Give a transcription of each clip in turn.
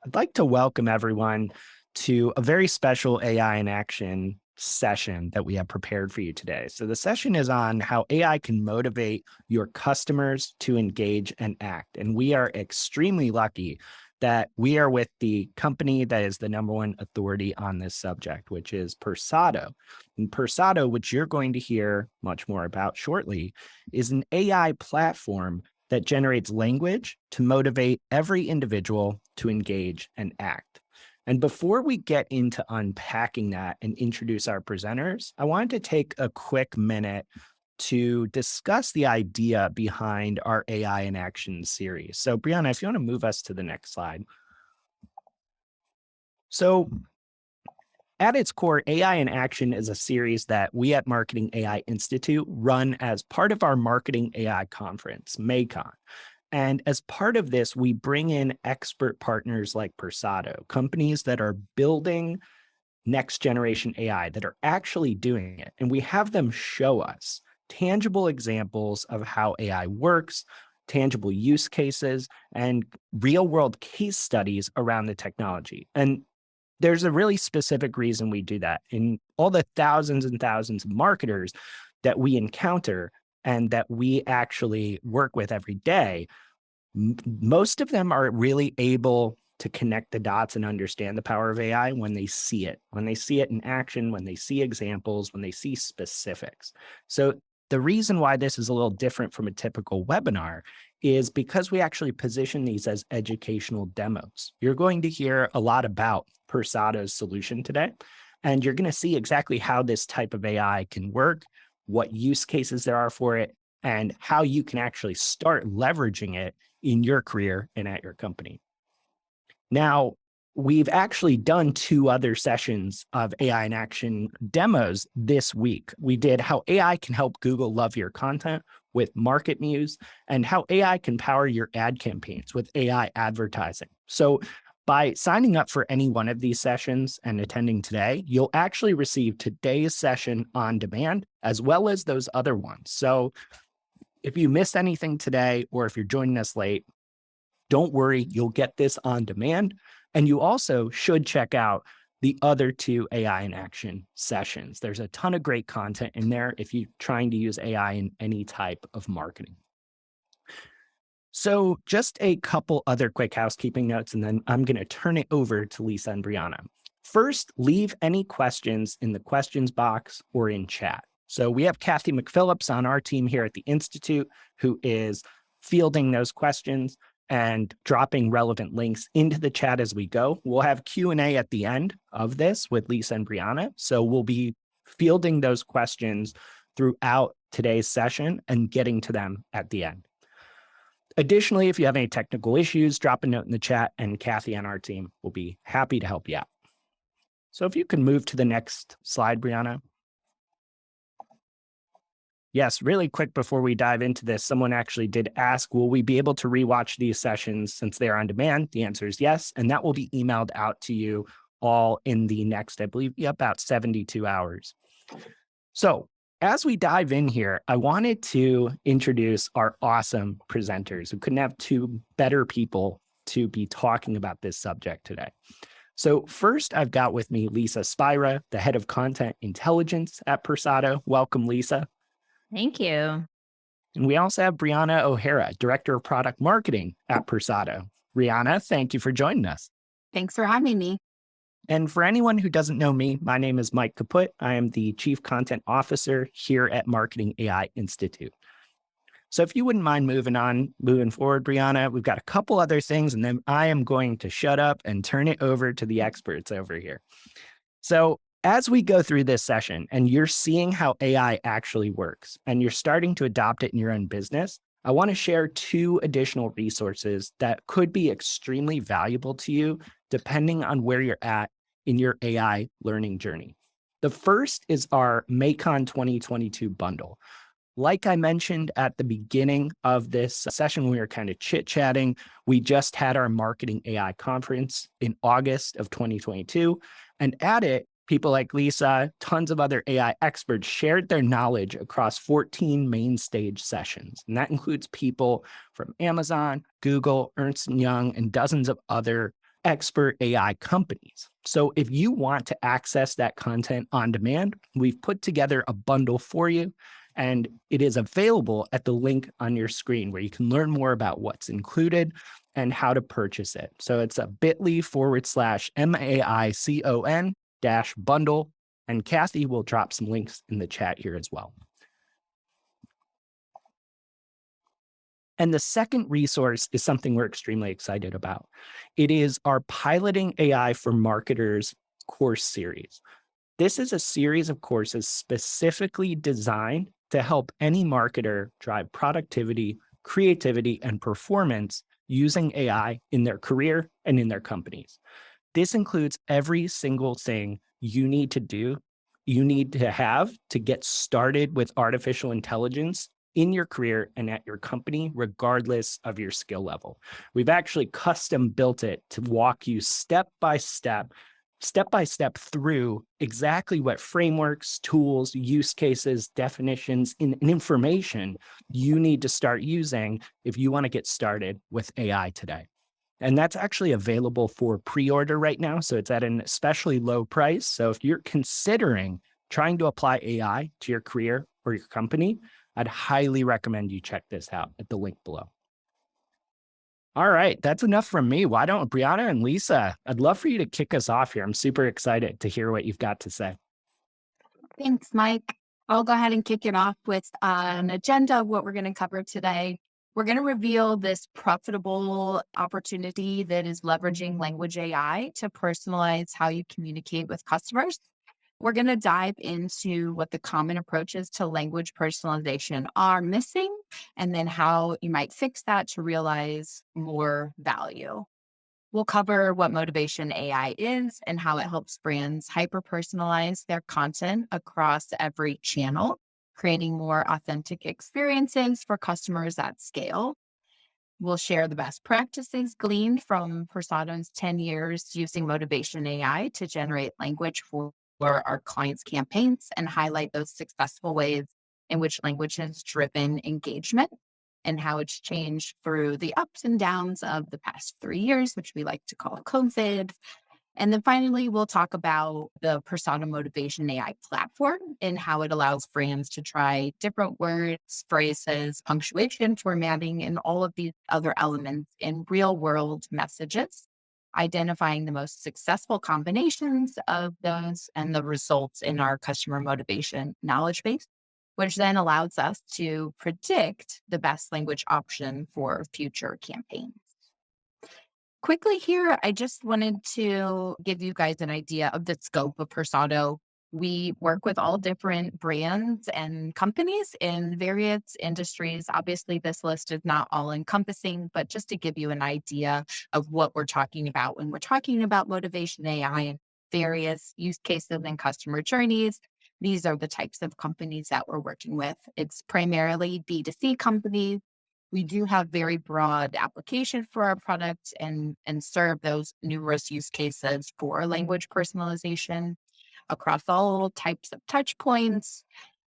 I'd like to welcome everyone to a very special AI in action session that we have prepared for you today. So, the session is on how AI can motivate your customers to engage and act. And we are extremely lucky that we are with the company that is the number one authority on this subject, which is Persado. And Persado, which you're going to hear much more about shortly, is an AI platform that generates language to motivate every individual to engage and act. And before we get into unpacking that and introduce our presenters, I wanted to take a quick minute to discuss the idea behind our AI in Action series. So, Brianna, if you want to move us to the next slide. So, at its core, AI in Action is a series that we at Marketing AI Institute run as part of our Marketing AI conference, MACON. And as part of this, we bring in expert partners like Persado, companies that are building next generation AI, that are actually doing it. And we have them show us tangible examples of how AI works, tangible use cases, and real world case studies around the technology. And there's a really specific reason we do that. In all the thousands and thousands of marketers that we encounter and that we actually work with every day, most of them are really able to connect the dots and understand the power of AI when they see it in action, when they see examples, when they see specifics. So the reason why this is a little different from a typical webinar is because we actually position these as educational demos. You're going to hear a lot about Persado's solution today, and you're going to see exactly how this type of AI can work, what use cases there are for it, and how you can actually start leveraging it in your career and at your company. Now, we've actually done 2 other sessions of AI in Action demos this week. We did how AI can help Google love your content with Market Muse, and how AI can power your ad campaigns with AI advertising. So by signing up for any one of these sessions and attending today, you'll actually receive today's session on demand, as well as those other ones. So if you missed anything today, or if you're joining us late, don't worry, you'll get this on demand. And you also should check out the other 2 AI in Action sessions. There's a ton of great content in there if you're trying to use AI in any type of marketing. So just a couple other quick housekeeping notes, and then I'm going to turn it over to Lisa and Brianna. First, leave any questions in the questions box or in chat. So we have Kathy McPhillips on our team here at the Institute who is fielding those questions and dropping relevant links into the chat as we go. We'll have Q&A at the end of this with Lisa and Brianna. So we'll be fielding those questions throughout today's session and getting to them at the end. Additionally, if you have any technical issues, drop a note in the chat and Kathy and our team will be happy to help you out. So if you can move to the next slide, Brianna. Yes, really quick before we dive into this, someone actually did ask, will we be able to rewatch these sessions since they're on demand? The answer is yes, and that will be emailed out to you all in the next, I believe, about 72 hours. So as we dive in here, I wanted to introduce our awesome presenters who couldn't have 2 better people to be talking about this subject today. So first, I've got with me Lisa Spira, the head of content intelligence at Persado. Welcome, Lisa. Thank you. And we also have Brianna O'Hara, Director of Product Marketing at Persado. Brianna, thank you for joining us. Thanks for having me. And for anyone who doesn't know me, my name is Mike Kaput. I am the Chief Content Officer here at Marketing AI Institute. So if you wouldn't mind moving forward, Brianna, we've got a couple other things, and then I am going to shut up and turn it over to the experts over here. So as we go through this session and you're seeing how AI actually works and you're starting to adopt it in your own business, I want to share 2 additional resources that could be extremely valuable to you depending on where you're at in your AI learning journey. The first is our MACON 2022 bundle. Like I mentioned at the beginning of this session, we were kind of chit-chatting. We just had our Marketing AI conference in August of 2022, and at it, people like Lisa, tons of other AI experts shared their knowledge across 14 main stage sessions. And that includes people from Amazon, Google, Ernst & Young, and dozens of other expert AI companies. So if you want to access that content on demand, we've put together a bundle for you, and it is available at the link on your screen where you can learn more about what's included and how to purchase it. So it's a bit.ly/MAICON dash bundle. And Kathy will drop some links in the chat here as well. And the second resource is something we're extremely excited about. It is our Piloting AI for Marketers course series. This is a series of courses specifically designed to help any marketer drive productivity, creativity, and performance using AI in their career and in their companies. This includes every single thing you need to do, you need to have to get started with artificial intelligence in your career and at your company, regardless of your skill level. We've actually custom built it to walk you step by step through exactly what frameworks, tools, use cases, definitions, and information you need to start using if you want to get started with AI today. And that's actually available for pre-order right now. So it's at an especially low price. So if you're considering trying to apply AI to your career or your company, I'd highly recommend you check this out at the link below. All right, that's enough from me. Why don't Brianna and Lisa, I'd love for you to kick us off here. I'm super excited to hear what you've got to say. Thanks, Mike. I'll go ahead and kick it off with an agenda of what we're going to cover today. We're going to reveal this profitable opportunity that is leveraging language AI to personalize how you communicate with customers. We're going to dive into what the common approaches to language personalization are missing, and then how you might fix that to realize more value. We'll cover what motivation AI is and how it helps brands hyper-personalize their content across every channel, creating more authentic experiences for customers at scale. We'll share the best practices gleaned from Persado's 10 years using motivation AI to generate language for our clients' campaigns and highlight those successful ways in which language has driven engagement and how it's changed through the ups and downs of the past 3 years, which we like to call COVID. And then finally, we'll talk about the Persado Motivation AI platform and how it allows brands to try different words, phrases, punctuation, formatting, and all of these other elements in real world messages, identifying the most successful combinations of those and the results in our customer motivation knowledge base, which then allows us to predict the best language option for future campaigns. Quickly here, I just wanted to give you guys an idea of the scope of Persado. We work with all different brands and companies in various industries. Obviously, this list is not all encompassing, but just to give you an idea of what we're talking about when we're talking about motivation AI and various use cases and customer journeys. These are the types of companies that we're working with. It's primarily B2C companies. We do have very broad application for our product and serve those numerous use cases for language personalization across all types of touch points.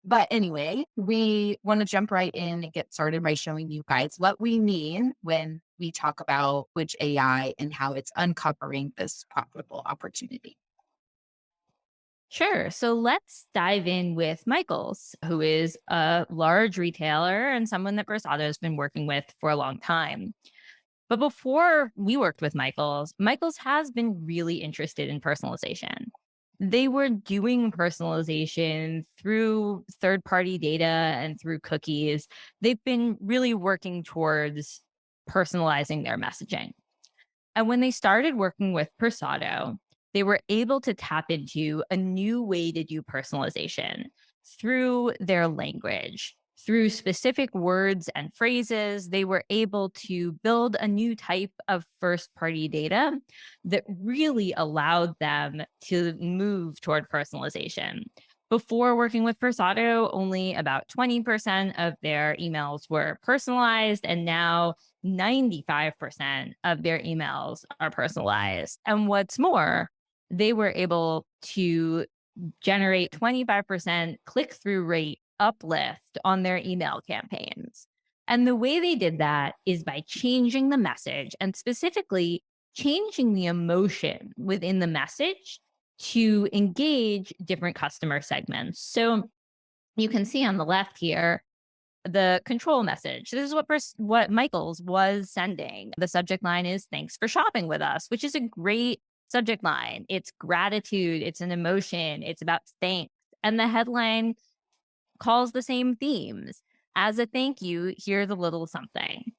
But anyway, we want to jump right in and get started by showing you guys what we mean when we talk about which AI and how it's uncovering this profitable opportunity. Sure. So let's dive in with Michaels, who is a large retailer and someone that Persado has been working with for a long time. But before we worked with Michaels, Michaels has been really interested in personalization. They were doing personalization through third party data and through cookies. They've been really working towards personalizing their messaging. And when they started working with Persado, they were able to tap into a new way to do personalization through their language. Through specific words and phrases, they were able to build a new type of first party data that really allowed them to move toward personalization. Before working with Persado, only about 20% of their emails were personalized, and now 95% of their emails are personalized. And what's more, they were able to generate 25% click through rate uplift on their email campaigns. And the way they did that is by changing the message and specifically changing the emotion within the message to engage different customer segments. So you can see on the left here the control message. This is what Michael's was sending. The subject line is "Thanks for shopping with us," which is a great subject line. It's gratitude, it's an emotion, it's about thanks. And the headline calls the same themes. As a thank you, here's a little something.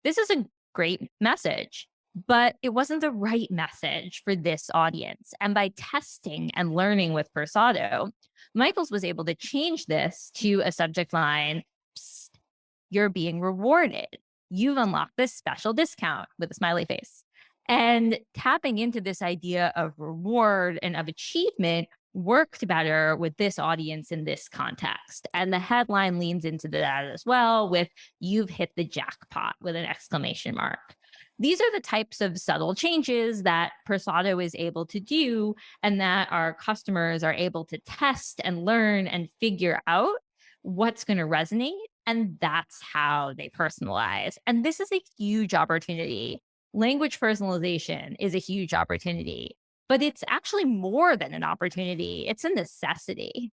This is a great message, but it wasn't the right message for this audience. And by testing and learning with Persado, Michaels was able to change this to a subject line: "Psst, you're being rewarded. You've unlocked this special discount," with a smiley face. And tapping into this idea of reward and of achievement worked better with this audience in this context. And the headline leans into that as well with "You've hit the jackpot," with an exclamation mark. These are the types of subtle changes that Persado is able to do and that our customers are able to test and learn and figure out what's going to resonate. And that's how they personalize. And this is a huge opportunity. Language personalization is a huge opportunity, but it's actually more than an opportunity. It's a necessity.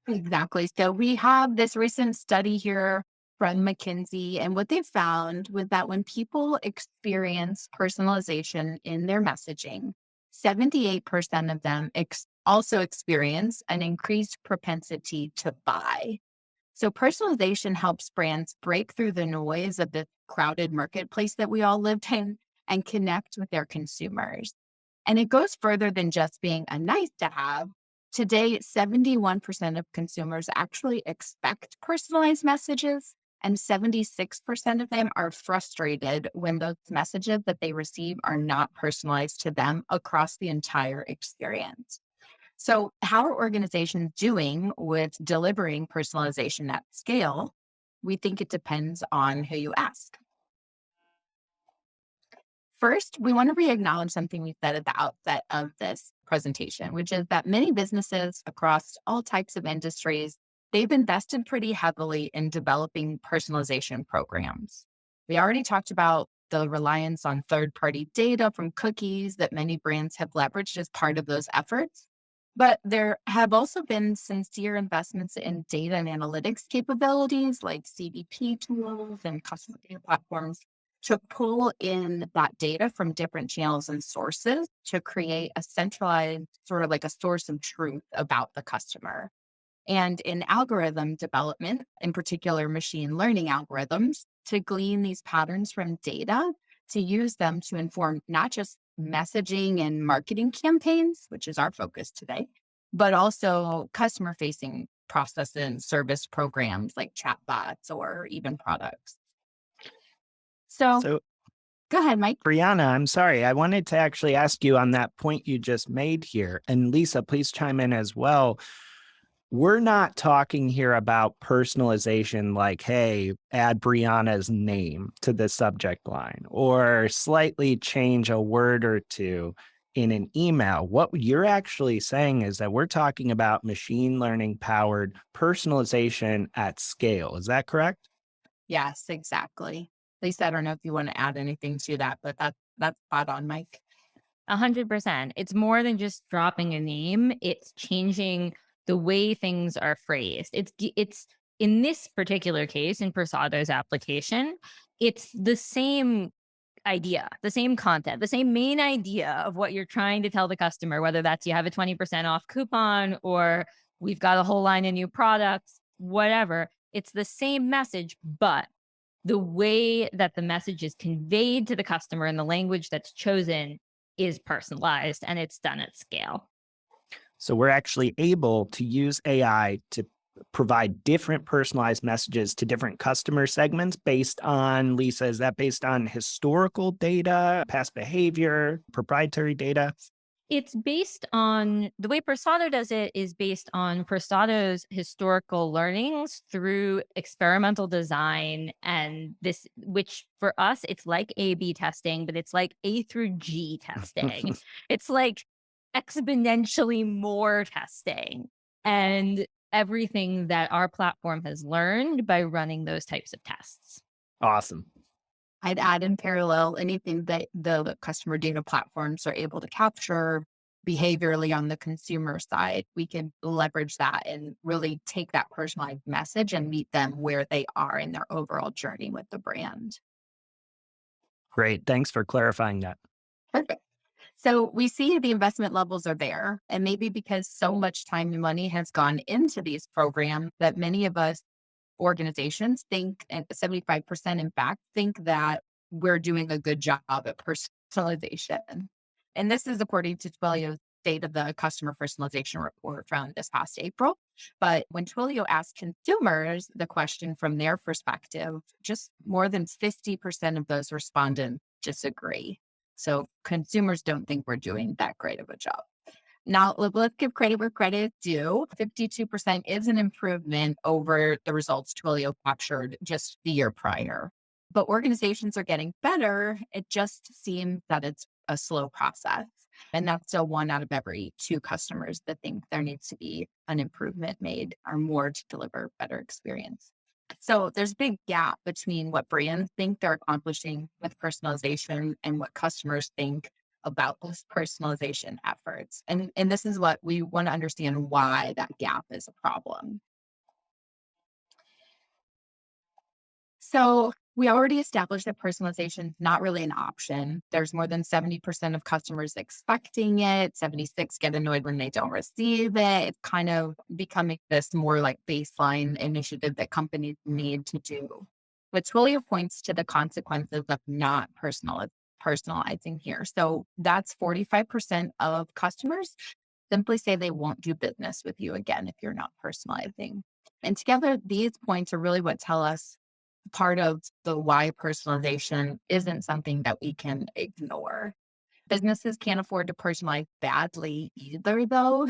Exactly. So we have this recent study here from McKinsey, and what they found was that when people experience personalization in their messaging, 78% of them also experience an increased propensity to buy. So personalization helps brands break through the noise of the crowded marketplace that we all lived in and connect with their consumers. And it goes further than just being a nice to have. Today, 71% of consumers actually expect personalized messages, and 76% of them are frustrated when those messages that they receive are not personalized to them across the entire experience. So, how are organizations doing with delivering personalization at scale? We think it depends on who you ask. First, we want to re-acknowledge something we said at the outset of this presentation, which is that many businesses across all types of industries, they've invested pretty heavily in developing personalization programs. We already talked about the reliance on third-party data from cookies that many brands have leveraged as part of those efforts. But there have also been sincere investments in data and analytics capabilities like CDP tools and customer data platforms to pull in that data from different channels and sources to create a centralized, sort of like a source of truth about the customer. And in algorithm development, in particular machine learning algorithms, to glean these patterns from data to use them to inform not just messaging and marketing campaigns, which is our focus today, but also customer facing processes and service programs like chatbots or even products. So So, go ahead, Mike. Brianna, I'm sorry. I wanted to actually ask you on that point you just made here. And Lisa, please chime in as well. We're not talking here about personalization like, hey, add Brianna's name to the subject line or slightly change a word or two in an email. What you're actually saying is that we're talking about machine learning powered personalization at scale. Is that correct? Yes, exactly. Lisa, I don't know if you want to add anything to that, but that's spot on, Mike. 100%. It's more than just dropping a name. It's changing the way things are phrased. It's in this particular case, in Persado's application, it's the same idea, the same content, the same main idea of what you're trying to tell the customer, whether that's you have a 20% off coupon or we've got a whole line of new products, whatever. It's the same message, but the way that the message is conveyed to the customer and the language that's chosen is personalized and it's done at scale. So we're actually able to use AI to provide different personalized messages to different customer segments based on, Lisa, is that based on historical data, past behavior, proprietary data? It's based on the way Persado does it is based on Persado's historical learnings through experimental design and this, which for us, it's like A/B testing, but it's like A through G testing. It's like exponentially more testing and everything that our platform has learned by running those types of tests. Awesome. I'd add in parallel anything that the customer data platforms are able to capture behaviorally on the consumer side. We can leverage that and really take that personalized message and meet them where they are in their overall journey with the brand. Great. Thanks for clarifying that. Perfect. So we see the investment levels are there, and maybe because so much time and money has gone into these programs that many of us organizations think, and 75% in fact, think that we're doing a good job at personalization. And this is according to Twilio's State of the Customer Personalization Report from this past April. But when Twilio asked consumers the question from their perspective, just more than 50% of those respondents disagree. So consumers don't think we're doing that great of a job. Now, let's give credit where credit is due. 52% is an improvement over the results Twilio captured just the year prior. But organizations are getting better. It just seems that it's a slow process. And that's still one out of every two customers that think there needs to be an improvement made or more to deliver better experience. So there's a big gap between what brands think they're accomplishing with personalization and what customers think about those personalization efforts. And this is what we want to understand why that gap is a problem. So we already established that personalization is not really an option. There's more than 70% of customers expecting it. 76 get annoyed when they don't receive it. It's kind of becoming this more like baseline initiative that companies need to do. But Twilio points to the consequences of not personalizing here. So that's 45% of customers simply say they won't do business with you again if you're not personalizing. And together, these points are really what tell us part of the why personalization isn't something that we can ignore. Businesses can't afford to personalize badly either, though.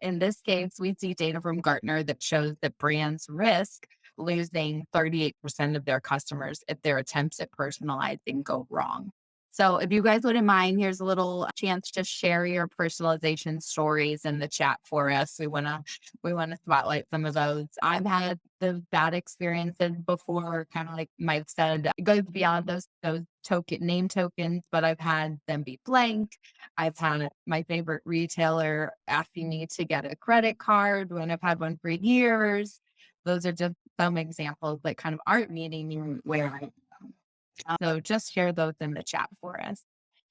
In this case, we see data from Gartner that shows that brands risk losing 38% of their customers if their attempts at personalizing go wrong. So if you guys wouldn't mind, here's a little chance to share your personalization stories in the chat for us. We want to spotlight some of those. I've had the bad experiences before, kind of like Mike said, it goes beyond those token name tokens, but I've had them be blank. I've had my favorite retailer asking me to get a credit card when I've had one for years. Those are just some examples that kind of aren't meeting me where I am. So just share those in the chat for us.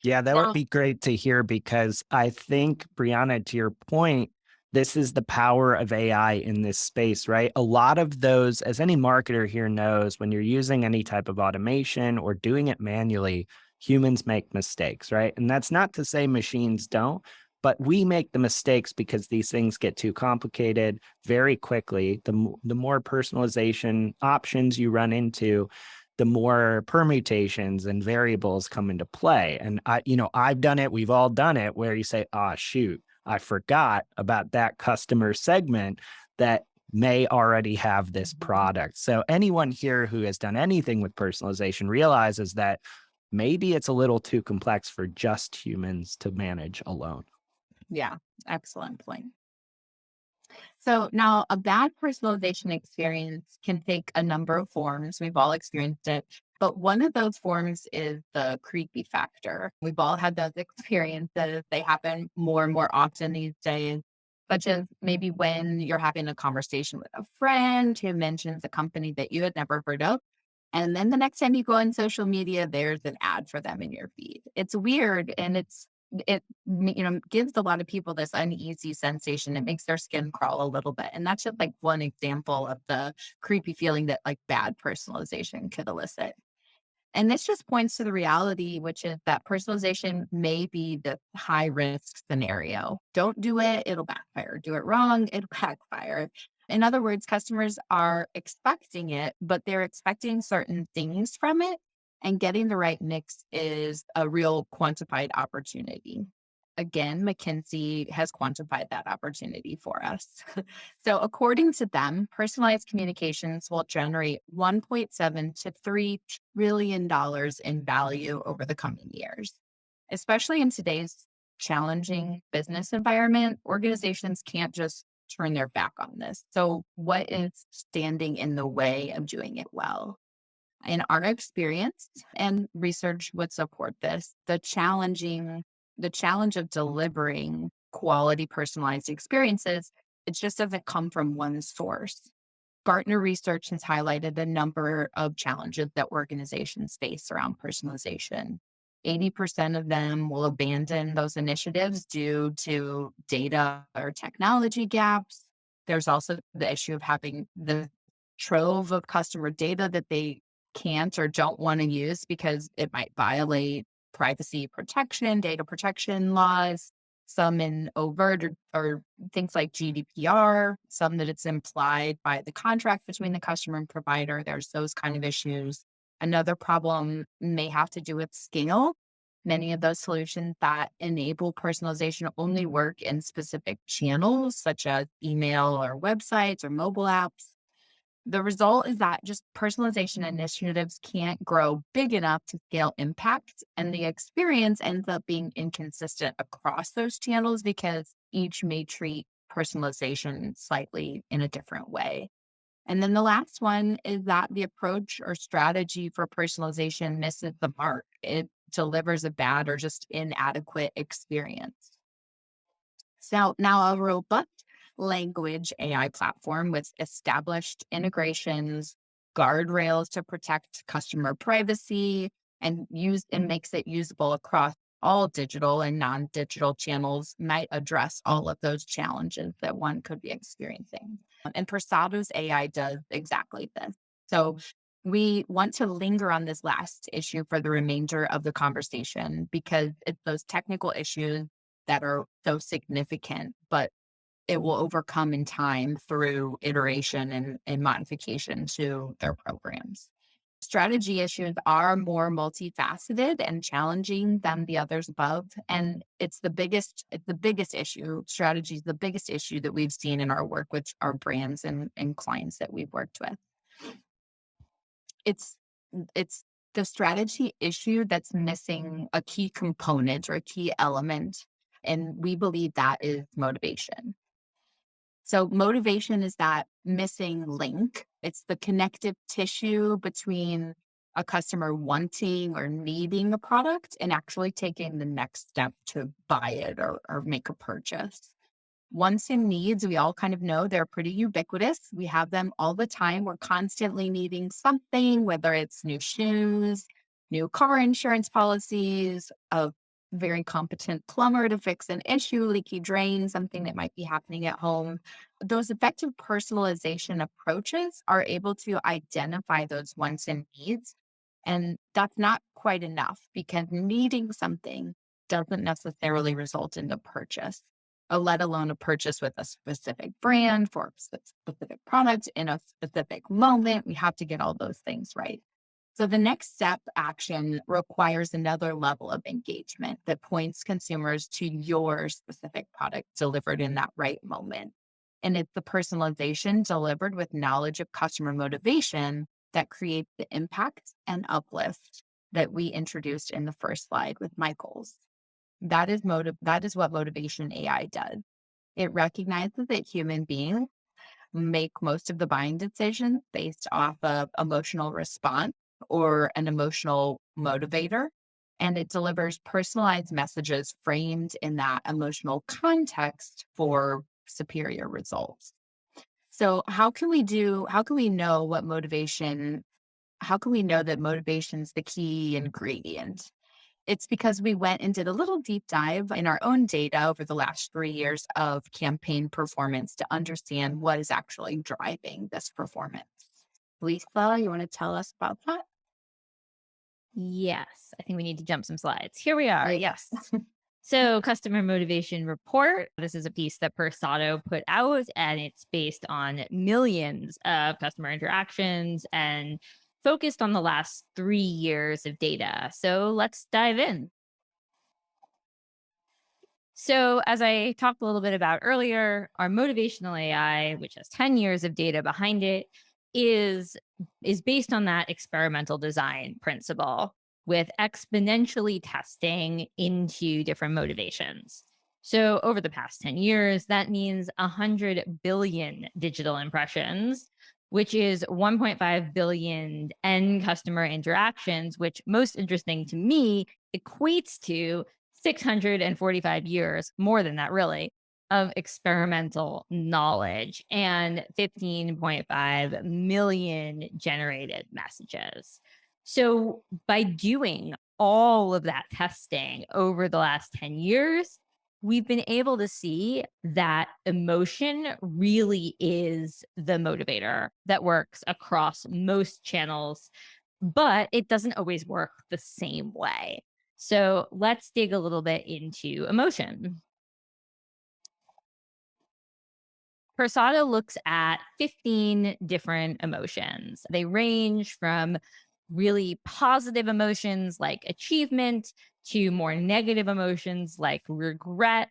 Yeah, that would Now, be great to hear because I think, Brianna, to your point, this is the power of AI in this space, right? A lot of those, as any marketer here knows, when you're using any type of automation or doing it manually, humans make mistakes, right? And that's not to say machines don't, but we make the mistakes because these things get too complicated very quickly. The more personalization options you run into, the more permutations and variables come into play. And I've done it, we've all done it, where you say, oh, shoot, I forgot about that customer segment that may already have this product. So anyone here who has done anything with personalization realizes that maybe it's a little too complex for just humans to manage alone. yeah, excellent point. So now a bad personalization experience can take a number of forms. We've all experienced it. But one of those forms is the creepy factor. We've all had those experiences. They happen more and more often these days, such as maybe when you're having a conversation with a friend who mentions a company that you had never heard of. And then the next time you go on social media, there's an ad for them in your feed. It's weird and gives a lot of people this uneasy sensation. It makes their skin crawl a little bit. And that's just like one example of the creepy feeling that like bad personalization could elicit. And this just points to the reality, which is that personalization may be the high risk scenario. Don't do it, it'll backfire. Do it wrong, it'll backfire. In other words, customers are expecting it, but they're expecting certain things from it. And getting the right mix is a real quantified opportunity. Again, McKinsey has quantified that opportunity for us. So, according to them, personalized communications will generate $1.7 to $3 trillion in value over the coming years. Especially in today's challenging business environment, organizations can't just turn their back on this. So, what is standing in the way of doing it well? In our experience, and research would support this, the challenge of delivering quality personalized experiences, it just doesn't come from one source. Gartner research has highlighted a number of challenges that organizations face around personalization. 80% of them will abandon those initiatives due to data or technology gaps. There's also the issue of having the trove of customer data that they can't or don't want to use because it might violate privacy protection, data protection laws, some in overt or things like GDPR, some that it's implied by the contract between the customer and provider. There's those kind of issues. Another problem may have to do with scale. Many of those solutions that enable personalization only work in specific channels, such as email or websites or mobile apps. The result is that just personalization initiatives can't grow big enough to scale impact, and the experience ends up being inconsistent across those channels because each may treat personalization slightly in a different way. And then the last one is that the approach or strategy for personalization misses the mark. It delivers a bad or just inadequate experience. So now a robust language AI platform with established integrations, guardrails to protect customer privacy, and makes it usable across all digital and non-digital channels might address all of those challenges that one could be experiencing. And Persado's AI does exactly this. So we want to linger on this last issue for the remainder of the conversation because it's those technical issues that are so significant, but it will overcome in time through iteration and modification to their programs. Strategy issues are more multifaceted and challenging than the others above. And it's the biggest issue. Strategy is the biggest issue that we've seen in our work with our brands and clients that we've worked with. It's it's the strategy issue that's missing a key component or a key element. And we believe that is motivation. So motivation is that missing link. It's the connective tissue between a customer wanting or needing a product and actually taking the next step to buy it or make a purchase. Wants and needs, we all kind of know they're pretty ubiquitous. We have them all the time. We're constantly needing something, whether it's new shoes, new car insurance policies, a very competent plumber to fix an issue, leaky drain, something that might be happening at home. Those effective personalization approaches are able to identify those wants and needs. And that's not quite enough because needing something doesn't necessarily result in the purchase, let alone a purchase with a specific brand for a specific product in a specific moment. We have to get all those things right. So the next step action requires another level of engagement that points consumers to your specific product delivered in that right moment. And it's the personalization delivered with knowledge of customer motivation that creates the impact and uplift that we introduced in the first slide with Michael's. That is what motivation AI does. It recognizes that human beings make most of the buying decisions based off of emotional response or an emotional motivator. And it delivers personalized messages framed in that emotional context for superior results. So how can we know that motivation's the key ingredient? It's because we went and did a little deep dive in our own data over the last 3 years of campaign performance to understand what is actually driving this performance. Lisa, you want to tell us about that? Yes, I think we need to jump some slides. Here we are. Great. Yes. So, customer motivation report. This is a piece that Persado put out, and it's based on millions of customer interactions and focused on the last 3 years of data. So, let's dive in. So, as I talked a little bit about earlier, our motivational AI, which has 10 years of data behind it, is is based on that experimental design principle with exponentially testing into different motivations. So, over the past 10 years, that means 100 billion digital impressions which is 1.5 billion end customer interactions, which, most interesting to me, equates to 645 years, more than that, really, of experimental knowledge and 15.5 million generated messages. So, by doing all of that testing over the last 10 years, we've been able to see that emotion really is the motivator that works across most channels, but it doesn't always work the same way. So let's dig a little bit into emotion. Persado looks at 15 different emotions. They range from really positive emotions like achievement to more negative emotions like regret,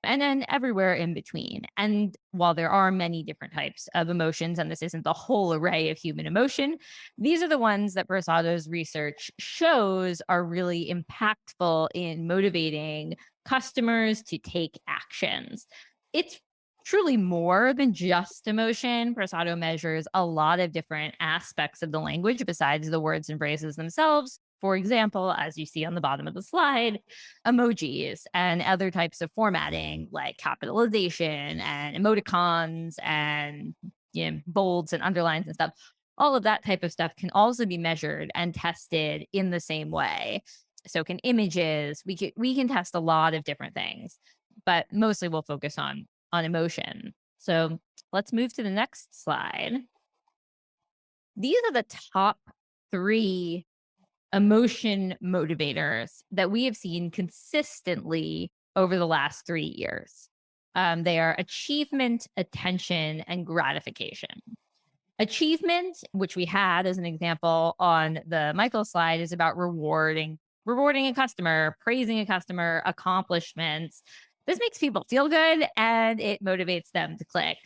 and then everywhere in between. And while there are many different types of emotions, and this isn't the whole array of human emotion, these are the ones that Persado's research shows are really impactful in motivating customers to take actions. It's truly more than just emotion. Persado measures a lot of different aspects of the language besides the words and phrases themselves. For example, as you see on the bottom of the slide, emojis and other types of formatting like capitalization and emoticons and bolds and underlines and stuff. All of that type of stuff can also be measured and tested in the same way. So can images. We can test a lot of different things, but mostly we'll focus on emotion. So let's move to the next slide. These are the top 3 emotion motivators that we have seen consistently over the last 3 years. They are achievement, attention, and gratification. Achievement, which we had as an example on the Michael slide, is about rewarding a customer, praising a customer, accomplishments. This makes people feel good and it motivates them to click.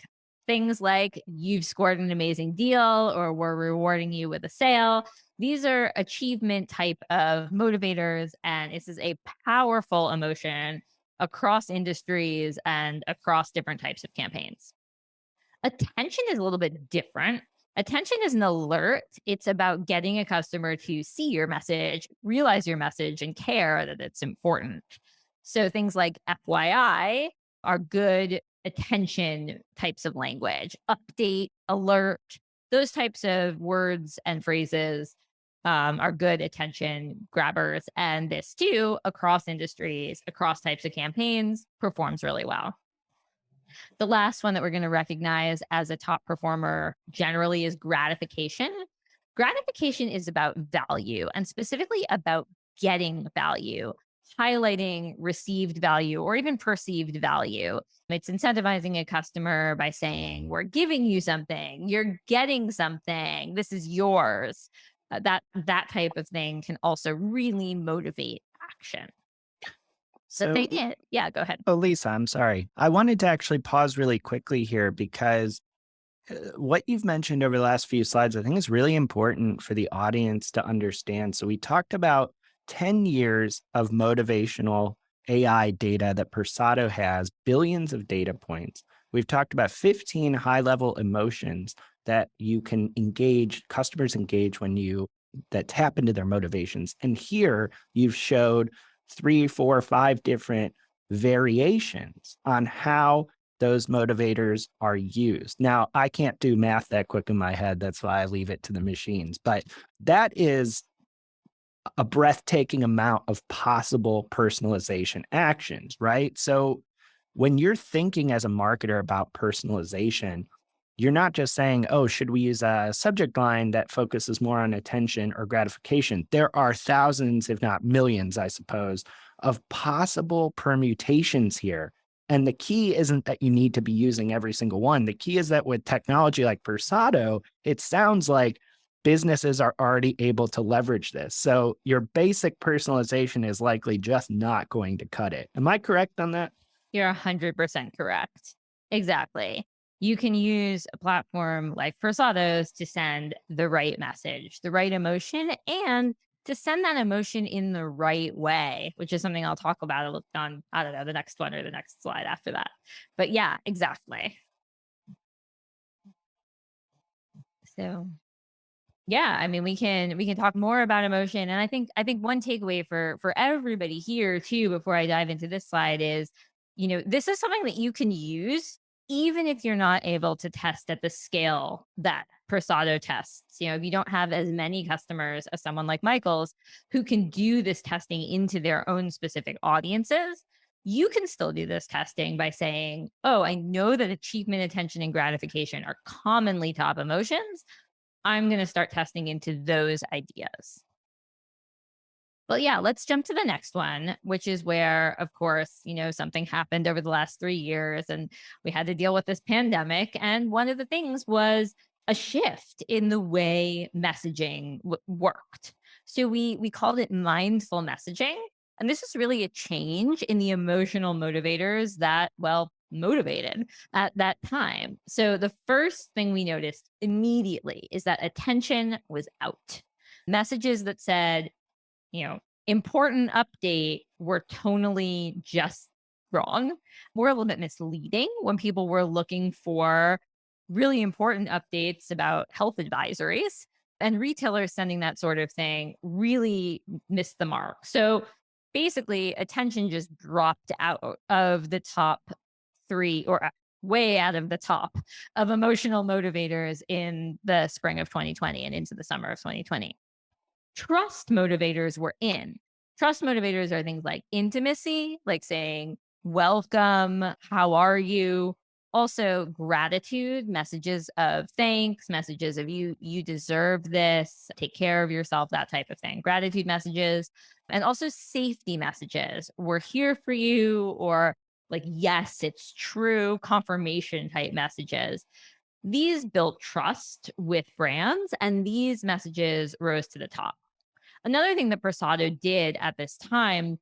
Things like you've scored an amazing deal or we're rewarding you with a sale. These are achievement type of motivators, and this is a powerful emotion across industries and across different types of campaigns. Attention is a little bit different. Attention is an alert. It's about getting a customer to see your message, realize your message, and care that it's important. So things like FYI are good attention types of language. Update, alert, those types of words and phrases are good attention grabbers. And this too, across industries, across types of campaigns, performs really well. The last one that we're going to recognize as a top performer generally is gratification. Gratification is about value and specifically about getting value, highlighting received value or even perceived value. It's incentivizing a customer by saying, we're giving you something, you're getting something, this is yours. That type of thing can also really motivate action. The So, thing is, yeah, go ahead. oh, Lisa, I'm sorry. I wanted to actually pause really quickly here because what you've mentioned over the last few slides, I think is really important for the audience to understand. So we talked about 10 years of motivational AI data that Persado has, billions of data points. We've talked about 15 high-level emotions that you can engage, customers engage when that tap into their motivations. And here you've showed 3, 4, 5 different variations on how those motivators are used. Now, I can't do math that quick in my head. That's why I leave it to the machines. But that is a breathtaking amount of possible personalization actions, right? So when you're thinking as a marketer about personalization, you're not just saying, oh, should we use a subject line that focuses more on attention or gratification? There are thousands, if not millions, I suppose, of possible permutations here. And the key isn't that you need to be using every single one. The key is that with technology like Persado, it sounds like businesses are already able to leverage this. So your basic personalization is likely just not going to cut it. Am I correct on that? You're 100% correct. Exactly. You can use a platform like Persado's to send the right message, the right emotion, and to send that emotion in the right way, which is something I'll talk about on, I don't know, the next one or the next slide after that. But yeah, exactly. So yeah, I mean, we can talk more about emotion, and I think one takeaway for everybody here too, before I dive into this slide, is this is something that you can use even if you're not able to test at the scale that Persado tests. If you don't have as many customers as someone like Michael's who can do this testing into their own specific audiences, you can still do this testing by saying, "Oh, I know that achievement, attention, and gratification are commonly top emotions. I'm going to start testing into those ideas." But yeah, let's jump to the next one, which is where, of course, something happened over the last 3 years and we had to deal with this pandemic. And one of the things was a shift in the way messaging worked. So we called it mindful messaging. And this is really a change in the emotional motivators that, well, motivated at that time. So the first thing we noticed immediately is that attention was out. Messages that said, you know, important update were tonally just wrong. Were a little bit misleading when people were looking for really important updates about health advisories. And retailers sending that sort of thing really missed the mark. So basically, attention just dropped out of the top three, or way out of the top of emotional motivators in the spring of 2020 and into the summer of 2020. Trust motivators were in. Trust motivators are things like intimacy, like saying, "Welcome, how are you?" Also, gratitude, messages of thanks, messages of you deserve this, take care of yourself, that type of thing. Gratitude messages. And also safety messages. "We're here for you," or like, "Yes, it's true," confirmation type messages. These built trust with brands, and these messages rose to the top. Another thing that Persado did at this time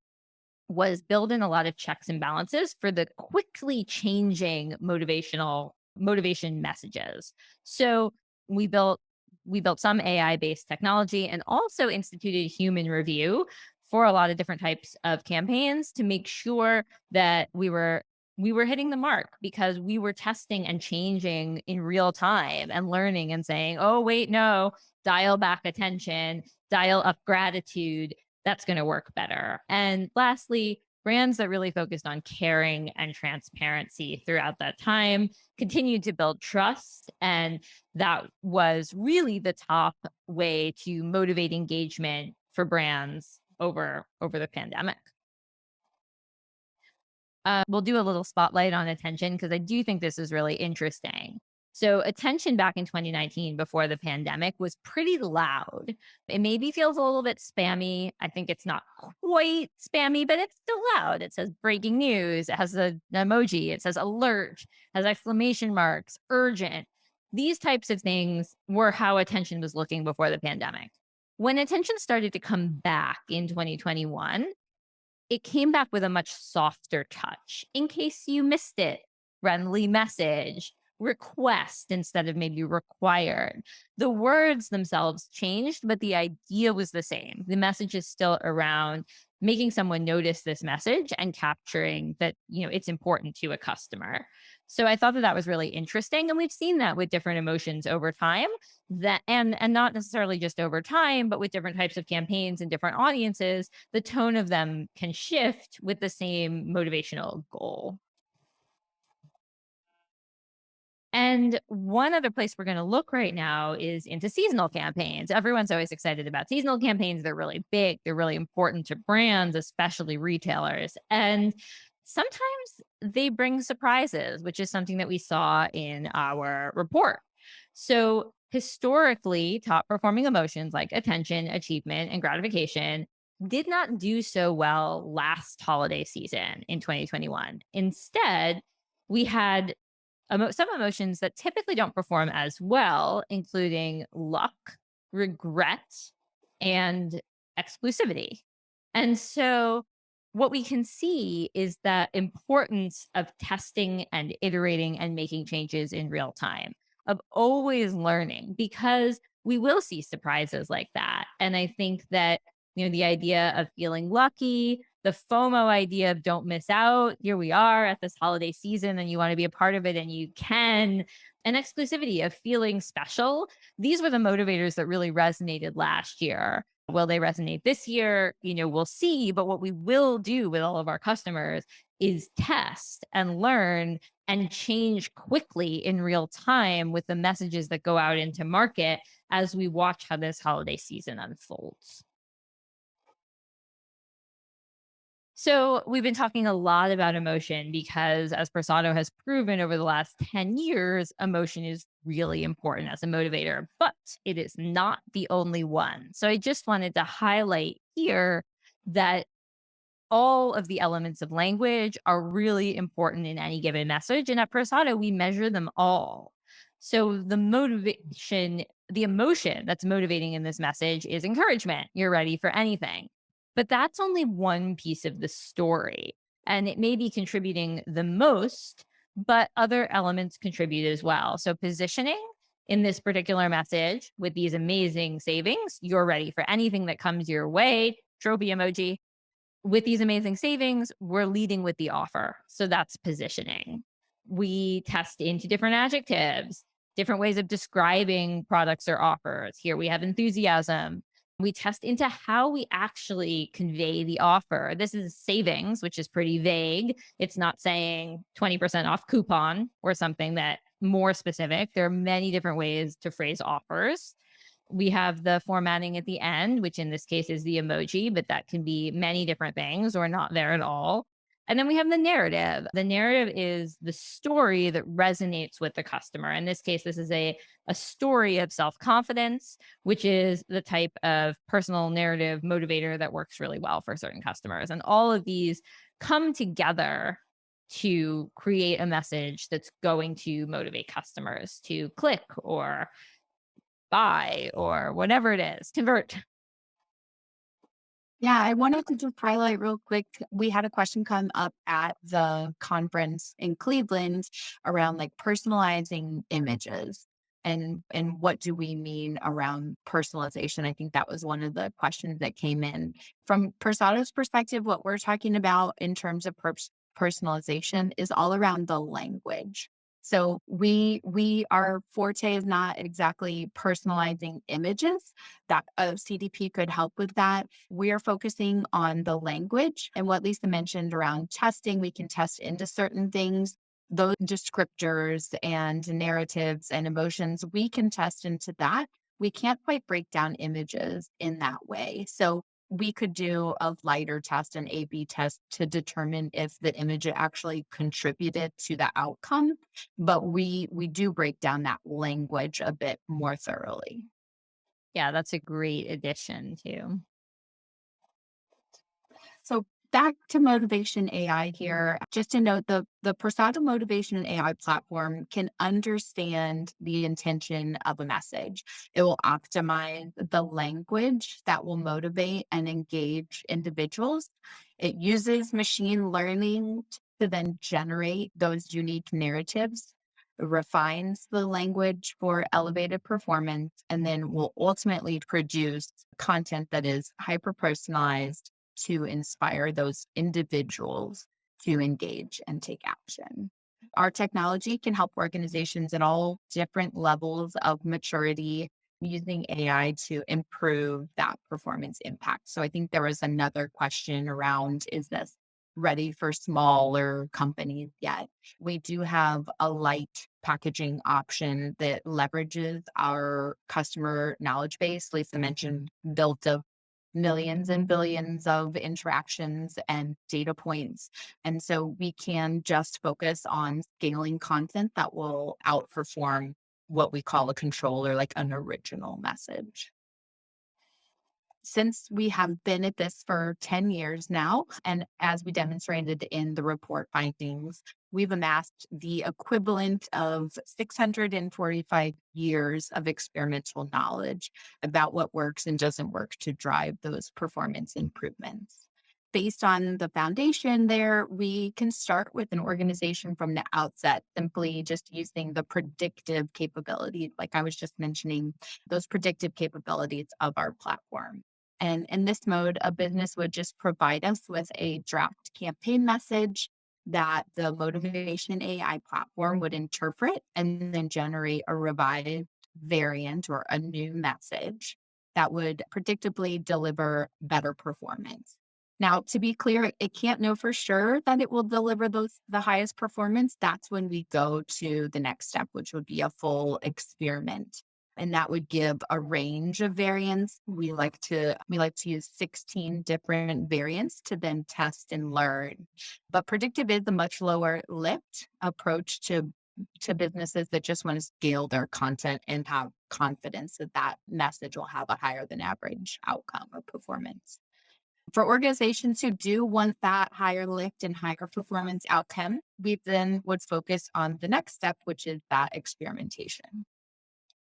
was build in a lot of checks and balances for the quickly changing motivation messages. So we built we built some AI based technology and also instituted human review for a lot of different types of campaigns to make sure that we were hitting the mark, because we were testing and changing in real time and learning and saying, "Oh, wait, no, dial back attention, dial up gratitude. That's going to work better." And lastly, brands that really focused on caring and transparency throughout that time continued to build trust. And that was really the top way to motivate engagement for brands over the pandemic. We'll do a little spotlight on attention because I do think this is really interesting. So, attention back in 2019, before the pandemic, was pretty loud. It maybe feels a little bit spammy. I think it's not quite spammy, but it's still loud. It says breaking news. It has an emoji. It says alert, has exclamation marks, urgent. These types of things were how attention was looking before the pandemic. When attention started to come back in 2021, it came back with a much softer touch. "In case you missed it," friendly message, request instead of maybe required. The words themselves changed, but the idea was the same. The message is still around making someone notice this message and capturing that, it's important to a customer. So I thought that was really interesting. And we've seen that with different emotions over time, that and not necessarily just over time, but with different types of campaigns and different audiences, the tone of them can shift with the same motivational goal. And one other place we're going to look right now is into seasonal campaigns. Everyone's always excited about seasonal campaigns. They're really big, they're really important to brands, especially retailers. And sometimes they bring surprises, which is something that we saw in our report. So, historically, top performing emotions like attention, achievement, and gratification did not do so well last holiday season in 2021. Instead, we had some emotions that typically don't perform as well, including luck, regret, and exclusivity. And so, what we can see is that importance of testing and iterating and making changes in real time, of always learning, because we will see surprises like that. And I think that, the idea of feeling lucky, the FOMO idea of don't miss out. Here we are at this holiday season and you want to be a part of it and you can. And exclusivity of feeling special. These were the motivators that really resonated last year. Will they resonate this year? We'll see. But what we will do with all of our customers is test and learn and change quickly in real time with the messages that go out into market as we watch how this holiday season unfolds. So, we've been talking a lot about emotion because, as Persado has proven over the last 10 years, emotion is really important as a motivator, but it is not the only one. So, I just wanted to highlight here that all of the elements of language are really important in any given message. And at Persado, we measure them all. So the emotion that's motivating in this message is encouragement. You're ready for anything. But that's only one piece of the story. And it may be contributing the most, but other elements contribute as well. So positioning in this particular message with these amazing savings, you're ready for anything that comes your way. Trophy emoji with these amazing savings, we're leading with the offer. So that's positioning. We test into different adjectives, different ways of describing products or offers. Here we have enthusiasm. We test into how we actually convey the offer. This is savings, which is pretty vague. It's not saying 20% off coupon or something that more specific. There are many different ways to phrase offers. We have the formatting at the end, which in this case is the emoji, but that can be many different things or not there at all. And then we have the narrative. The narrative is the story that resonates with the customer. In this case, this is a story of self-confidence, which is the type of personal narrative motivator that works really well for certain customers. And all of these come together to create a message that's going to motivate customers to click or buy or whatever it is, convert. Yeah, I wanted to just highlight real quick. We had a question come up at the conference in Cleveland around like personalizing images and what do we mean around personalization? I think that was one of the questions that came in. From Persado's perspective, what we're talking about in terms of personalization is all around the language. So our forte is not exactly personalizing images. That CDP could help with that. We are focusing on the language and what Lisa mentioned around testing. We can test into certain things, those descriptors and narratives and emotions. We can test into that. We can't quite break down images in that way. So we could do a lighter test, an A/B test to determine if the image actually contributed to the outcome. But we do break down that language a bit more thoroughly. Yeah, that's a great addition too. So back to Motivation AI here. Just to note, the Persado Motivation AI platform can understand the intention of a message. It will optimize the language that will motivate and engage individuals. It uses machine learning to then generate those unique narratives, refines the language for elevated performance, and then will ultimately produce content that is hyper personalized to inspire those individuals to engage and take action. Our technology can help organizations at all different levels of maturity using AI to improve that performance impact. So I think there was another question around, is this ready for smaller companies yet? We do have a light packaging option that leverages our customer knowledge base. Lisa mentioned built of millions and billions of interactions and data points. And so we can just focus on scaling content that will outperform what we call a controller, like an original message. Since we have been at this for 10 years now, and as we demonstrated in the report findings, we've amassed the equivalent of 645 years of experimental knowledge about what works and doesn't work to drive those performance improvements. Based on the foundation there, we can start with an organization from the outset, simply just using the predictive capabilities, like I was just mentioning, those predictive capabilities of our platform. And in this mode, a business would just provide us with a draft campaign message that the motivation AI platform would interpret and then generate a revised variant or a new message that would predictably deliver better performance. Now, to be clear, it can't know for sure that it will deliver the highest performance. That's when we go to the next step, which would be a full experiment. And that would give a range of variants. We like to use 16 different variants to then test and learn. But predictive is a much lower lift approach to businesses that just want to scale their content and have confidence that that message will have a higher than average outcome or performance. For organizations who do want that higher lift and higher performance outcome, we then would focus on the next step, which is that experimentation.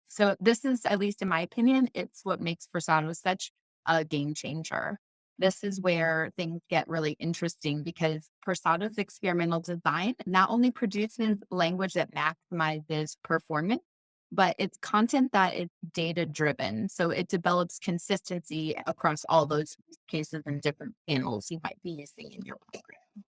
So this is, at least in my opinion, it's what makes Persado such a game changer. This is where things get really interesting because Persado's experimental design not only produces language that maximizes performance, but it's content that is data driven. So it develops consistency across all those cases and different channels you might be using in your program.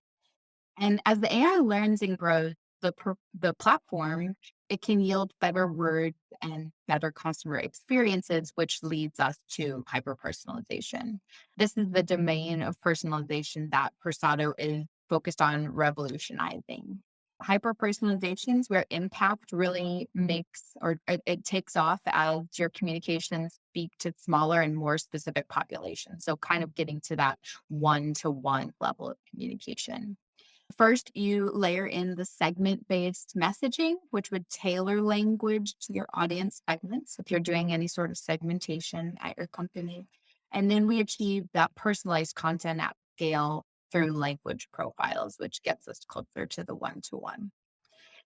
And as the AI learns and grows, the platform, it can yield better words and better customer experiences, which leads us to hyper personalization. This is the domain of personalization that Persado is focused on revolutionizing. Hyper personalizations where impact really makes or it takes off as your communications speak to smaller and more specific populations. So kind of getting to that one-to-one level of communication. First, you layer in the segment based messaging, which would tailor language to your audience segments if you're doing any sort of segmentation at your company. And then we achieve that personalized content at scale through language profiles, which gets us closer to the one to one.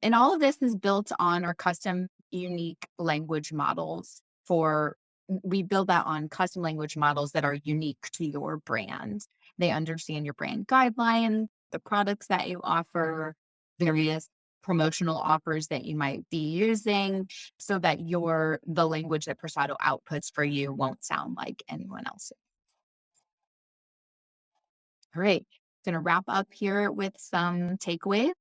And all of this is built on our custom unique language models for we build that on custom language models that are unique to your brand. They understand your brand guidelines, the products that you offer, various promotional offers that you might be using so that the language that Persado outputs for you won't sound like anyone else. All right. Going to wrap up here with some takeaways.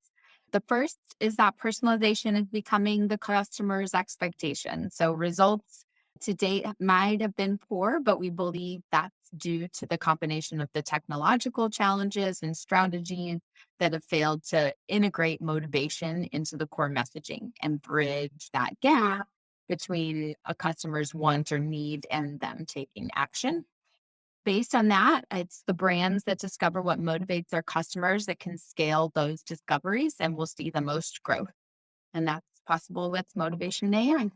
The first is that personalization is becoming the customer's expectation. So results to date might have been poor, but we believe that's due to the combination of the technological challenges and strategies that have failed to integrate motivation into the core messaging and bridge that gap between a customer's want or need and them taking action. Based on that, it's the brands that discover what motivates their customers that can scale those discoveries and will see the most growth. And that's possible with motivation AI.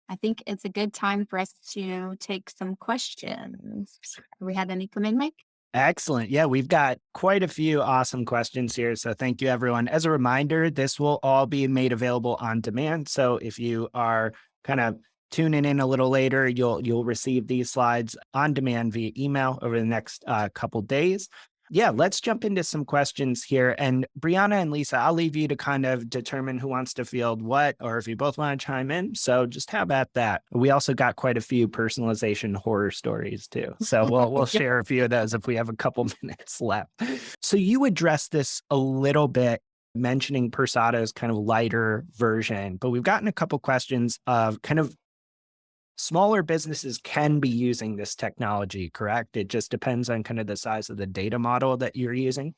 I think it's a good time for us to take some questions. Have we had any come in, Mike? Excellent. Yeah, we've got quite a few awesome questions here. So thank you, everyone. As a reminder, this will all be made available on demand. So if you are kind of tuning in a little later, you'll receive these slides on demand via email over the next couple days. Yeah, let's jump into some questions here. And Brianna and Lisa, I'll leave you to kind of determine who wants to field what, or if you both want to chime in. So just how about that? We also got quite a few personalization horror stories too. So we'll share a few of those if we have a couple minutes left. So you addressed this a little bit, mentioning Persado's kind of lighter version, but we've gotten a couple questions of kind of smaller businesses can be using this technology, correct? It just depends on kind of the size of the data model that you're using.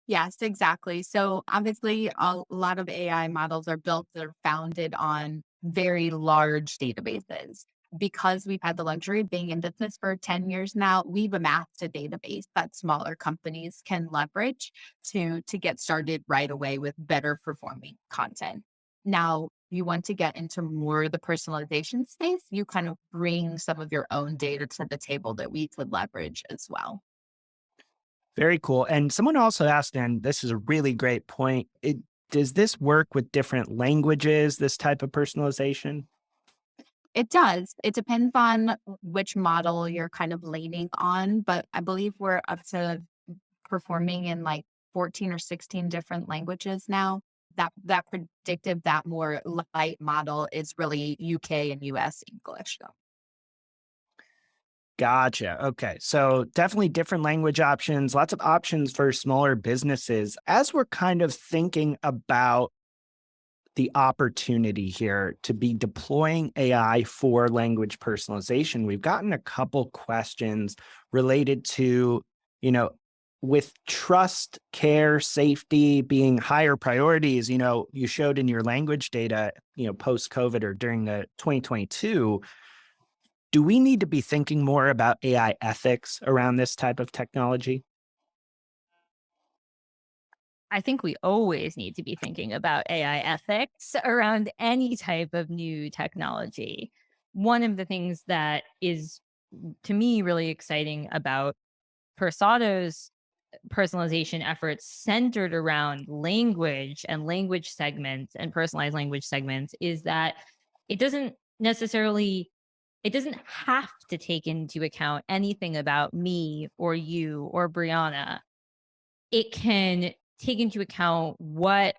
Yes, exactly. So obviously, a lot of AI models are built that are founded on very large databases. Because we've had the luxury of being in business for 10 years now, we've amassed a database that smaller companies can leverage to get started right away with better performing content. Now, you want to get into more of the personalization space, you kind of bring some of your own data to the table that we could leverage as well. Very cool. And someone also asked, and this is a really great point, does this work with different languages, this type of personalization? It does. It depends on which model you're kind of leaning on, but I believe we're up to performing in like 14 or 16 different languages now. That predictive, that more light model is really UK and US English though. Gotcha. Okay. So definitely different language options, lots of options for smaller businesses. As we're kind of thinking about the opportunity here to be deploying AI for language personalization, we've gotten a couple questions related to, you know, with trust, care, safety being higher priorities, you showed in your language data, post COVID or during the 2022, do we need to be thinking more about AI ethics around this type of technology? I think we always need to be thinking about AI ethics around any type of new technology. One of the things that is, to me, really exciting about Persado's personalization efforts centered around language and language segments and personalized language segments is that it doesn't necessarily it doesn't have to take into account anything about me or you or Brianna. It can take into account what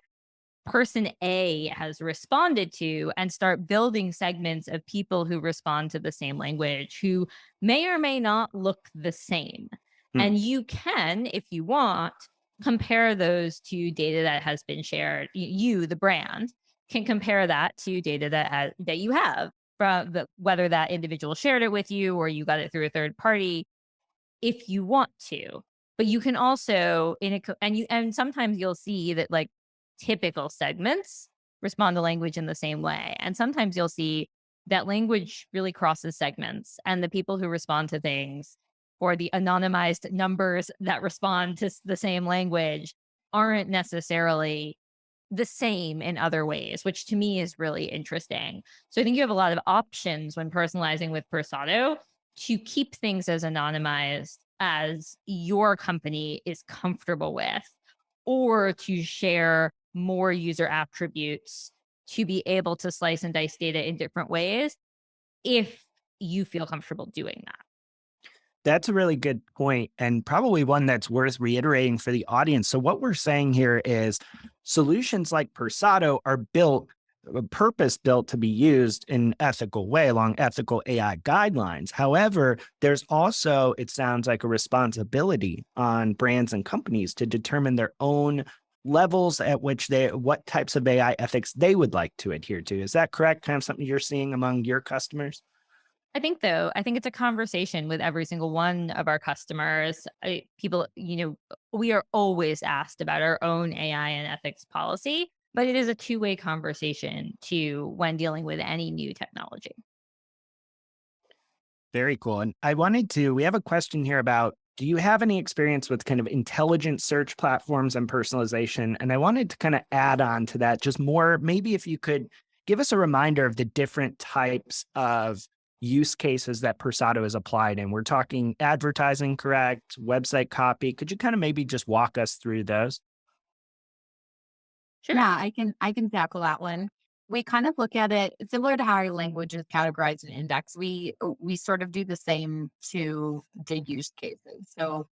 person A has responded to and start building segments of people who respond to the same language who may or may not look the same. Hmm. And you can, if you want, compare those to data that has been shared. You, the brand, can compare that to data that you have from whether that individual shared it with you or you got it through a third party if you want to. But you can also and sometimes you'll see that like typical segments respond to language in the same way. And sometimes you'll see that language really crosses segments and the people who respond to things or the anonymized numbers that respond to the same language aren't necessarily the same in other ways, which to me is really interesting. So I think you have a lot of options when personalizing with Persado to keep things as anonymized as your company is comfortable with, or to share more user attributes to be able to slice and dice data in different ways if you feel comfortable doing that. That's a really good point, and probably one that's worth reiterating for the audience. So, what we're saying here is solutions like Persado are purpose built to be used in an ethical way along ethical AI guidelines. However, there's also, it sounds like, a responsibility on brands and companies to determine their own levels at which what types of AI ethics they would like to adhere to. Is that correct? Kind of something you're seeing among your customers? I think it's a conversation with every single one of our customers. People, we are always asked about our own AI and ethics policy, but it is a two-way conversation too when dealing with any new technology. Very cool. And we have a question here about, do you have any experience with kind of intelligent search platforms and personalization? And I wanted to kind of add on to that just more, maybe if you could give us a reminder of the different types of use cases that Persado is applied in. We're talking advertising, correct? Website copy. Could you kind of maybe just walk us through those? Sure. Yeah, I can tackle that one. We kind of look at it similar to how our language is categorized and indexed. We sort of do the same to the use cases. So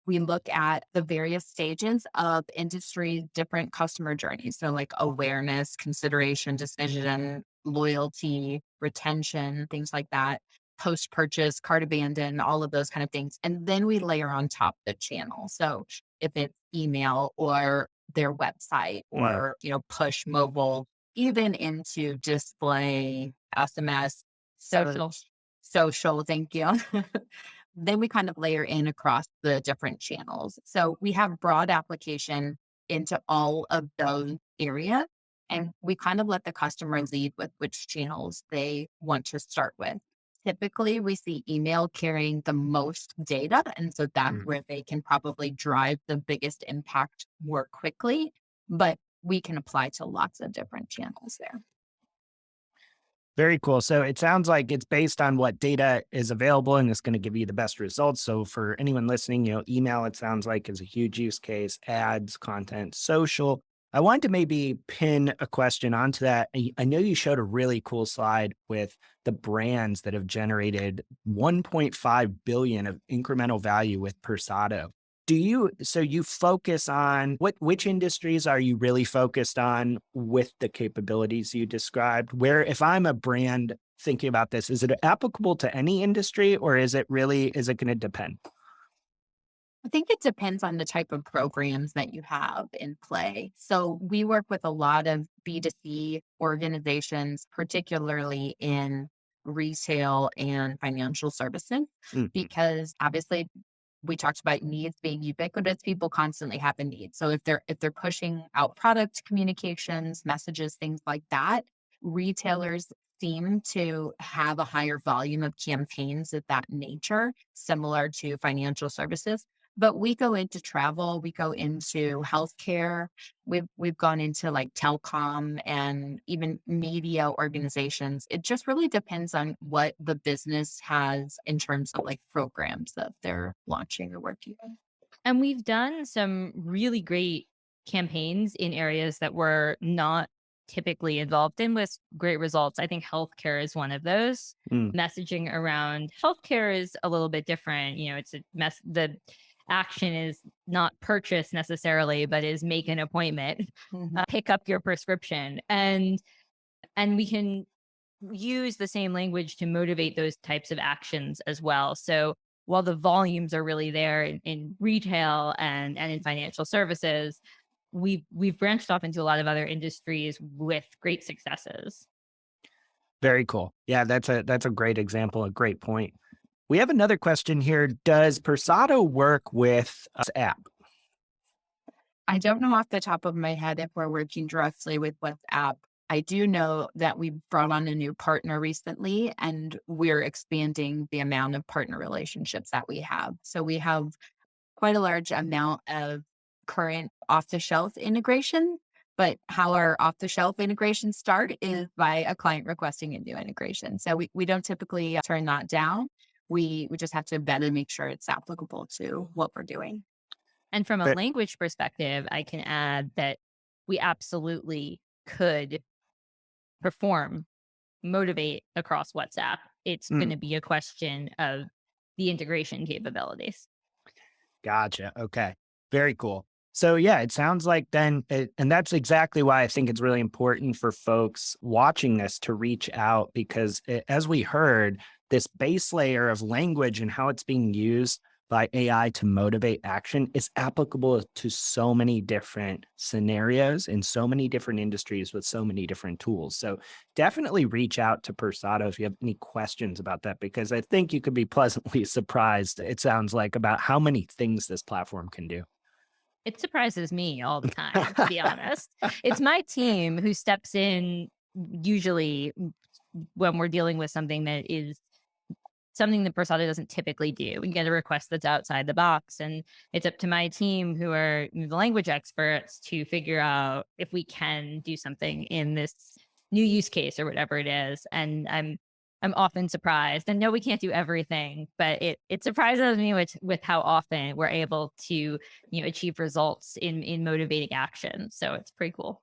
we look at the various stages of industry's different customer journeys. So like awareness, consideration, decision, loyalty, retention, things like that. Post purchase, cart abandon, all of those kind of things. And then we layer on top the channel. So if it's email or their website Mm, or, push mobile, even into display, SMS, Social. social, thank you. Then we kind of layer in across the different channels. So we have broad application into all of those areas. And we kind of let the customer lead with which channels they want to start with. Typically, we see email carrying the most data. And so that's mm. where they can probably drive the biggest impact more quickly. But we can apply to lots of different channels there. Very cool. So it sounds like it's based on what data is available and it's going to give you the best results. So for anyone listening, email, it sounds like is a huge use case, ads, content, social. I wanted to maybe pin a question onto that. I know you showed a really cool slide with the brands that have generated 1.5 billion of incremental value with Persado. So you focus on which industries are you really focused on with the capabilities you described? Where, if I'm a brand thinking about this, is it applicable to any industry, or is it going to depend? I think it depends on the type of programs that you have in play. So we work with a lot of B2C organizations, particularly in retail and financial services, Mhm. because obviously we talked about needs being ubiquitous. People constantly have a need. So if they're pushing out product communications, messages, things like that, retailers seem to have a higher volume of campaigns of that nature, similar to financial services. But we go into travel, we go into healthcare, we've gone into like telecom and even media organizations. It just really depends on what the business has in terms of like programs that they're launching or working on. And we've done some really great campaigns in areas that we're not typically involved in with great results. I think healthcare is one of those. Mm. Messaging around healthcare is a little bit different. It's a mess. The action is not purchase necessarily, but is make an appointment, Mhm. pick up your prescription, and we can use the same language to motivate those types of actions as well. So while the volumes are really there in retail and in financial services, we've branched off into a lot of other industries with great successes. Very cool. Yeah, that's a great example, a great point. We have another question here. Does Persado work with app? I don't know off the top of my head if we're working directly with WhatsApp. I do know that we brought on a new partner recently and we're expanding the amount of partner relationships that we have. So we have quite a large amount of current off the shelf integration. But how our off the shelf integrations start is by a client requesting a new integration. So we don't typically turn that down. We just have to vet and make sure it's applicable to what we're doing. And from a But language perspective, I can add that we absolutely could perform, motivate across WhatsApp. It's going mm, to be a question of the integration capabilities. gotcha. Okay. Very cool. So yeah, it sounds like and that's exactly why I think it's really important for folks watching this to reach out because as we heard, this base layer of language and how it's being used by AI to motivate action is applicable to so many different scenarios in so many different industries with so many different tools. So definitely reach out to Persado if you have any questions about that, because I think you could be pleasantly surprised, it sounds like, about how many things this platform can do. It surprises me all the time, to be honest. It's my team who steps in usually when we're dealing with something that is something that Persona doesn't typically do. We get a request that's outside the box, and it's up to my team, who are the language experts, to figure out if we can do something in this new use case or whatever it is. And I'm often surprised. And no, we can't do everything, but it surprises me with how often we're able to achieve results in motivating action. So it's pretty cool.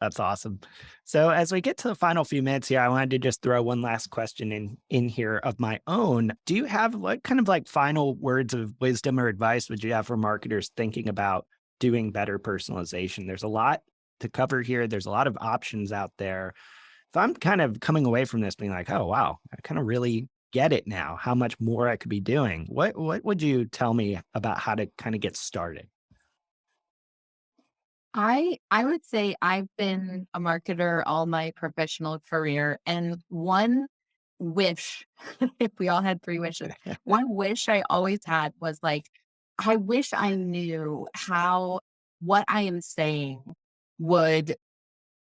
That's awesome. So as we get to the final few minutes here, I wanted to just throw one last question in here of my own. Do you have what kind of like final words of wisdom or advice would you have for marketers thinking about doing better personalization? There's a lot to cover here. There's a lot of options out there. If I'm kind of coming away from this being like, oh wow, I kind of really get it now, how much more I could be doing. What would you tell me about how to kind of get started? I would say I've been a marketer all my professional career, and one wish, if we all had 3 wishes, one wish I always had was like, I wish I knew how what I am saying would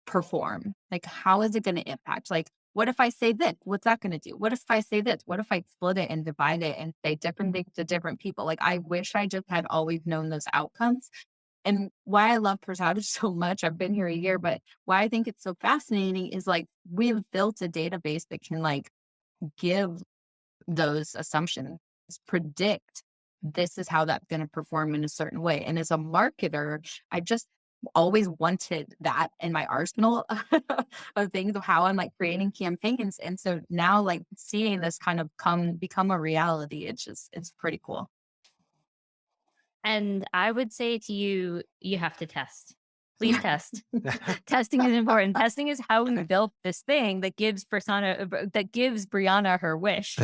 perform. Like, how is it gonna impact? Like, what if I say this? What's that gonna do? What if I say this? What if I split it and divide it and say different things to different people? Like, I wish I just had always known those outcomes. And why I love Persado so much, I've been here a year, but why I think it's so fascinating is like we've built a database that can like give those assumptions, predict this is how that's going to perform in a certain way. And as a marketer, I just always wanted that in my arsenal of things of how I'm like creating campaigns. And so now like seeing this kind of become a reality, it's pretty cool. And I would say to you, you have to test. Please test. Testing is important. Testing is how we built this thing that gives Brianna her wish.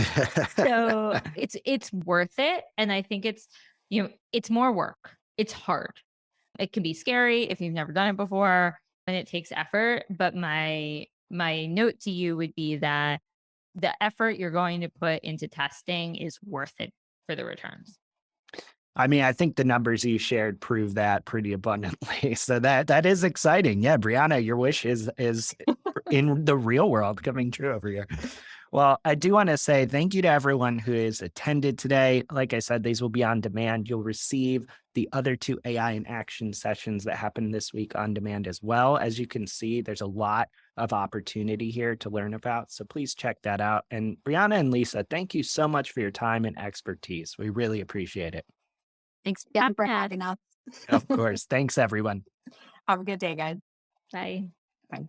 So it's worth it. And I think it's more work. It's hard. It can be scary if you've never done it before, and it takes effort. But my note to you would be that the effort you're going to put into testing is worth it for the returns. I mean, I think the numbers you shared prove that pretty abundantly. So that is exciting. Yeah, Brianna, your wish is in the real world coming true over here. Well, I do want to say thank you to everyone who has attended today. Like I said, these will be on demand. You'll receive the other 2 AI in action sessions that happen this week on demand as well. As you can see, there's a lot of opportunity here to learn about. So please check that out. And Brianna and Lisa, thank you so much for your time and expertise. We really appreciate it. Thanks again for having us. Of course. Thanks, everyone. Have a good day, guys. Bye. Bye.